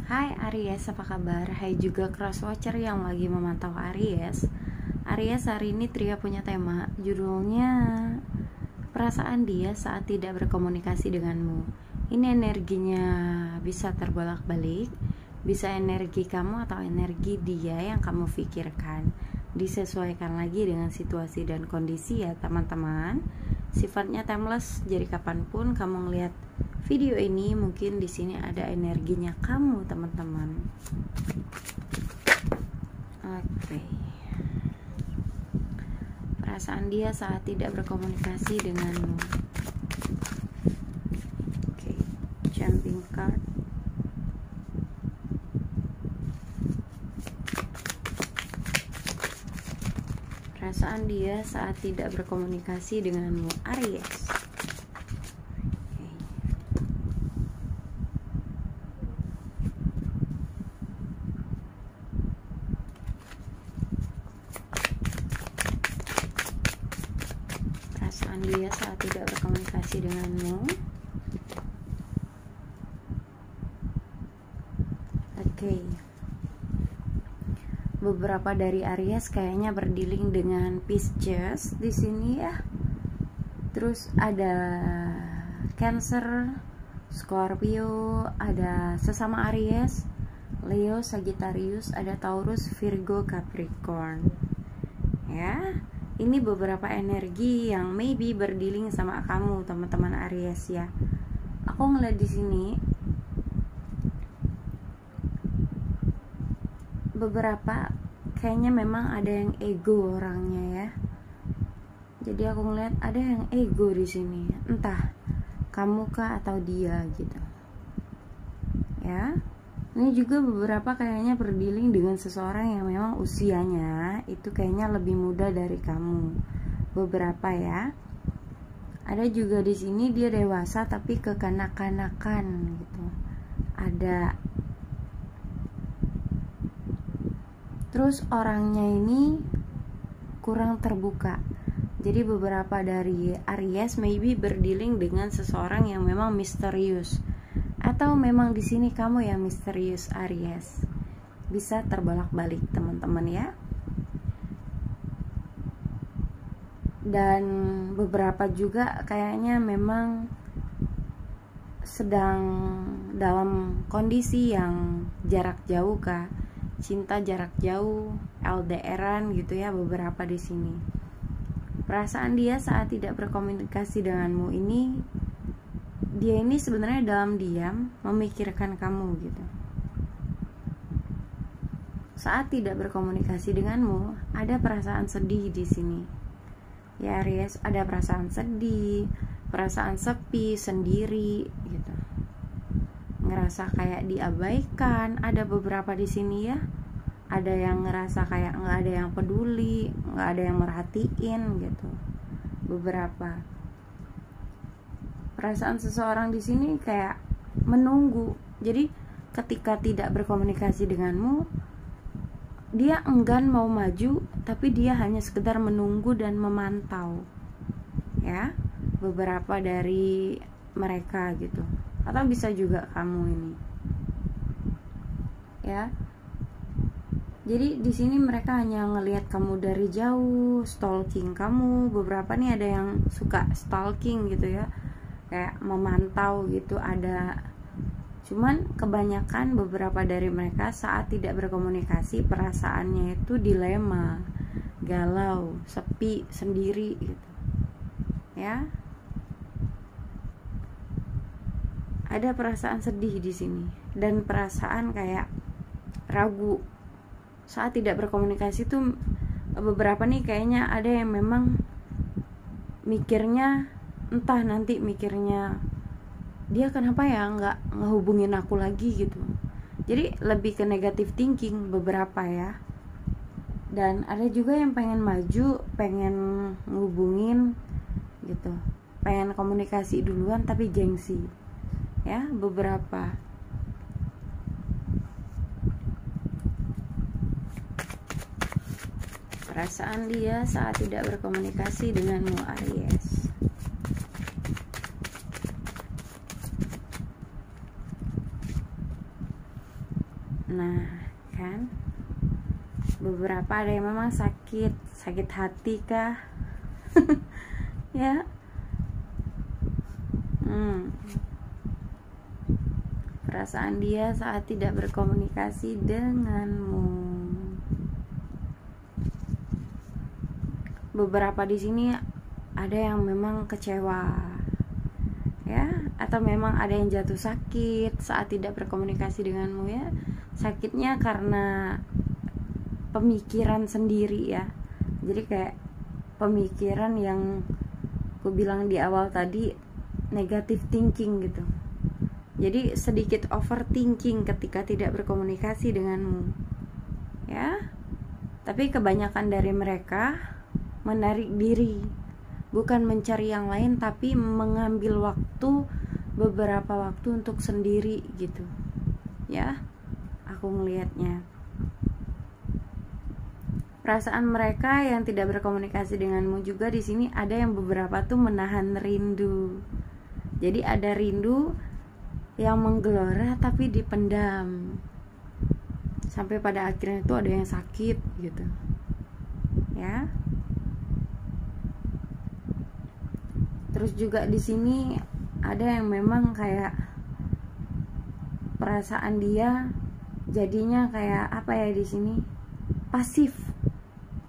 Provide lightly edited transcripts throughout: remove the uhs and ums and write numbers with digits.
Hai Aries, apa kabar? Hai juga crosswatcher yang lagi memantau Aries. Aries, hari ini Tria punya tema, judulnya perasaan dia saat tidak berkomunikasi denganmu. Ini energinya bisa terbolak-balik, bisa energi kamu atau energi dia yang kamu pikirkan. Disesuaikan lagi dengan situasi dan kondisi ya teman-teman. Sifatnya timeless, jadi kapanpun kamu ngelihat video ini, mungkin di sini ada energinya kamu teman-teman. Oke. Perasaan dia saat tidak berkomunikasi denganmu. Oke, jumping card. Perasaan dia saat tidak berkomunikasi denganmu, Aries. Perasaan dia saat tidak berkomunikasi denganmu. Oke. Beberapa dari Aries kayaknya berdealing dengan Pisces di sini ya. Terus ada Cancer, Scorpio, ada sesama Aries, Leo, Sagittarius, ada Taurus, Virgo, Capricorn. Ya. Ini beberapa energi yang maybe berdealing sama kamu, teman-teman Aries ya. Aku ngeliat di sini beberapa kayaknya memang ada yang ego orangnya ya. Jadi aku ngeliat ada yang ego di sini. Entah kamu kah atau dia gitu. Ya. Ini juga beberapa kayaknya berdealing dengan seseorang yang memang usianya itu kayaknya lebih muda dari kamu. Beberapa ya. Ada juga di sini dia dewasa tapi kekanak-kanakan gitu. Ada. Terus orangnya ini kurang terbuka. Jadi beberapa dari Aries maybe berdealing dengan seseorang yang memang misterius. Atau memang di sini kamu yang misterius Aries. Bisa terbolak-balik teman-teman ya. Dan beberapa juga kayaknya memang sedang dalam kondisi yang jarak jauh kah, cinta jarak jauh, LDRan gitu ya, beberapa di sini. Perasaan dia saat tidak berkomunikasi denganmu ini, dia ini sebenarnya dalam diam memikirkan kamu gitu. Saat tidak berkomunikasi denganmu, ada perasaan sedih di sini. Ya Aries, ada perasaan sedih, perasaan sepi, sendiri gitu. Ngerasa kayak diabaikan, ada beberapa di sini ya. Ada yang ngerasa kayak nggak ada yang peduli, nggak ada yang merhatiin gitu. Beberapa. Perasaan seseorang di sini kayak menunggu. Jadi ketika tidak berkomunikasi denganmu, dia enggan mau maju, tapi dia hanya sekedar menunggu dan memantau. Ya, beberapa dari mereka gitu. Atau bisa juga kamu ini. Ya. Jadi di sini mereka hanya ngelihat kamu dari jauh, stalking kamu. Beberapa nih ada yang suka stalking gitu ya. Kayak memantau gitu ada. Cuman kebanyakan beberapa dari mereka saat tidak berkomunikasi perasaannya itu dilema, galau, sepi, sendiri gitu. Ya. Ada perasaan sedih di sini dan perasaan kayak ragu. Saat tidak berkomunikasi tuh beberapa nih kayaknya ada yang memang mikirnya, entah nanti mikirnya dia kenapa ya nggak ngehubungin aku lagi gitu. Jadi lebih ke negative thinking beberapa ya. Dan ada juga yang pengen maju, pengen ngehubungin gitu, pengen komunikasi duluan tapi gengsi ya. Beberapa. Perasaan dia saat tidak berkomunikasi denganmu Aries. Nah, kan beberapa ada yang memang sakit hati kah? Ya. Perasaan dia saat tidak berkomunikasi denganmu. Beberapa di sini ada yang memang kecewa, ya, atau memang ada yang jatuh sakit saat tidak berkomunikasi denganmu, ya. Sakitnya karena pemikiran sendiri, ya. Jadi kayak pemikiran yang aku bilang di awal tadi, negative thinking gitu. Jadi sedikit overthinking ketika tidak berkomunikasi denganmu, ya. Tapi kebanyakan dari mereka menarik diri, bukan mencari yang lain, tapi mengambil waktu, beberapa waktu untuk sendiri gitu, ya. Aku ngelihatnya perasaan mereka yang tidak berkomunikasi denganmu juga di sini ada yang beberapa tuh menahan rindu. Jadi ada rindu yang menggelora tapi dipendam, sampai pada akhirnya itu ada yang sakit gitu, ya. Terus juga di sini ada yang memang kayak perasaan dia jadinya kayak apa ya, di sini pasif.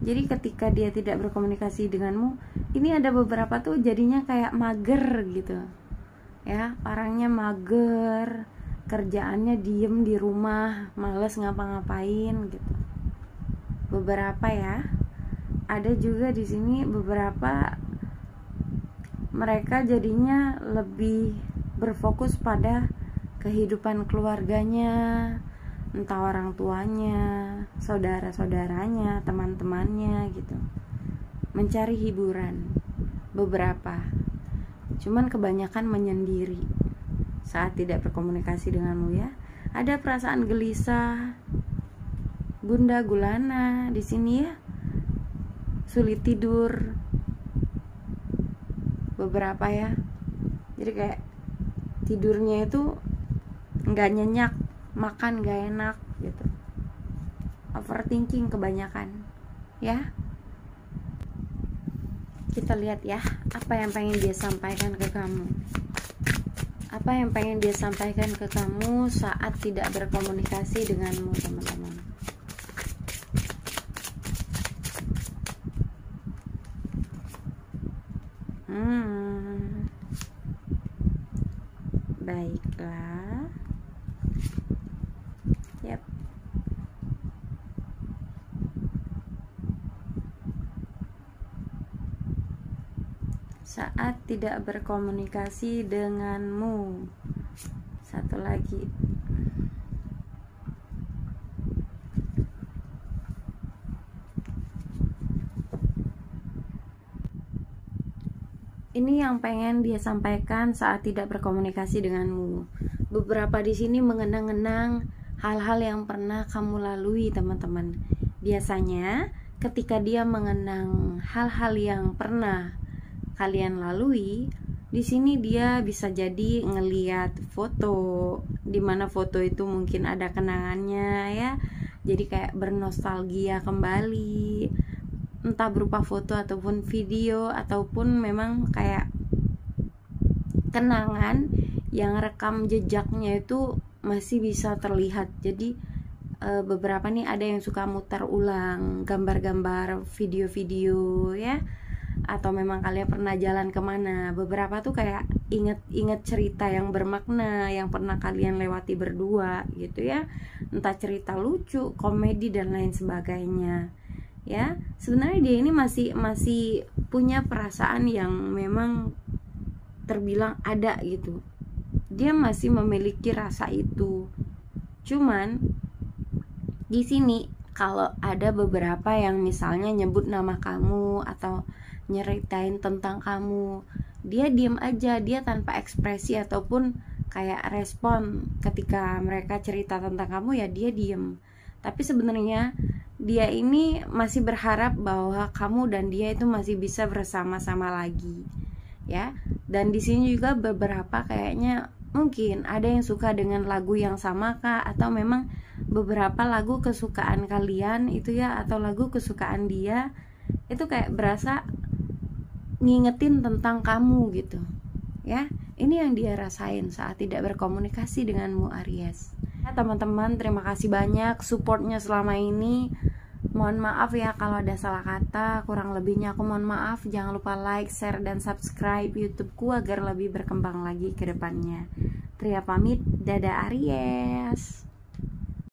Jadi ketika dia tidak berkomunikasi denganmu, ini ada beberapa tuh jadinya kayak mager gitu, ya. Orangnya mager, kerjaannya diem di rumah, males ngapa-ngapain gitu. Beberapa, ya. Ada juga di sini beberapa mereka jadinya lebih berfokus pada kehidupan keluarganya, entah orang tuanya, saudara-saudaranya, teman-temannya gitu. Mencari hiburan. Beberapa. Cuman kebanyakan menyendiri saat tidak berkomunikasi denganmu, ya. Ada perasaan gelisah, gundah gulana di sini, ya. Sulit tidur. Beberapa, ya. Jadi kayak tidurnya itu nggak nyenyak, makan nggak enak gitu. Overthinking kebanyakan, ya. Kita lihat, ya, apa yang pengen dia sampaikan ke kamu. Apa yang pengen dia sampaikan ke kamu saat tidak berkomunikasi denganmu, teman-teman. Baiklah. Yap. Saat tidak berkomunikasi denganmu. Satu lagi. Ini yang pengen dia sampaikan saat tidak berkomunikasi denganmu. Beberapa di sini mengenang-enang hal-hal yang pernah kamu lalui, teman-teman. Biasanya ketika dia mengenang hal-hal yang pernah kalian lalui, di sini dia bisa jadi ngeliat foto, dimana foto itu mungkin ada kenangannya, ya. Jadi kayak bernostalgia kembali, entah berupa foto ataupun video, ataupun memang kayak kenangan yang rekam jejaknya itu masih bisa terlihat. Jadi beberapa nih ada yang suka muter ulang gambar-gambar, video-video, ya. Atau memang kalian pernah jalan kemana, beberapa tuh kayak inget cerita yang bermakna yang pernah kalian lewati berdua gitu, ya. Entah cerita lucu, komedi, dan lain sebagainya, ya. Sebenarnya dia ini masih punya perasaan yang memang terbilang ada gitu. Dia masih memiliki rasa itu. Cuman di sini kalau ada beberapa yang misalnya nyebut nama kamu atau nyeritain tentang kamu, dia diem aja, dia tanpa ekspresi ataupun kayak respon ketika mereka cerita tentang kamu, ya dia diem. Tapi sebenarnya dia ini masih berharap bahwa kamu dan dia itu masih bisa bersama-sama lagi, ya. Dan di sini juga beberapa kayaknya Mungkin ada yang suka dengan lagu yang sama kah, atau memang beberapa lagu kesukaan kalian itu ya, atau lagu kesukaan dia itu kayak berasa ngingetin tentang kamu gitu ya. Ini yang dia rasain saat tidak berkomunikasi denganmu Aries. Ya, teman-teman, terima kasih banyak supportnya selama ini. Mohon maaf ya kalau ada salah kata, kurang lebihnya aku mohon maaf. Jangan lupa like, share, dan subscribe YouTubeku agar lebih berkembang lagi ke depannya. Tria pamit, dadah Aries.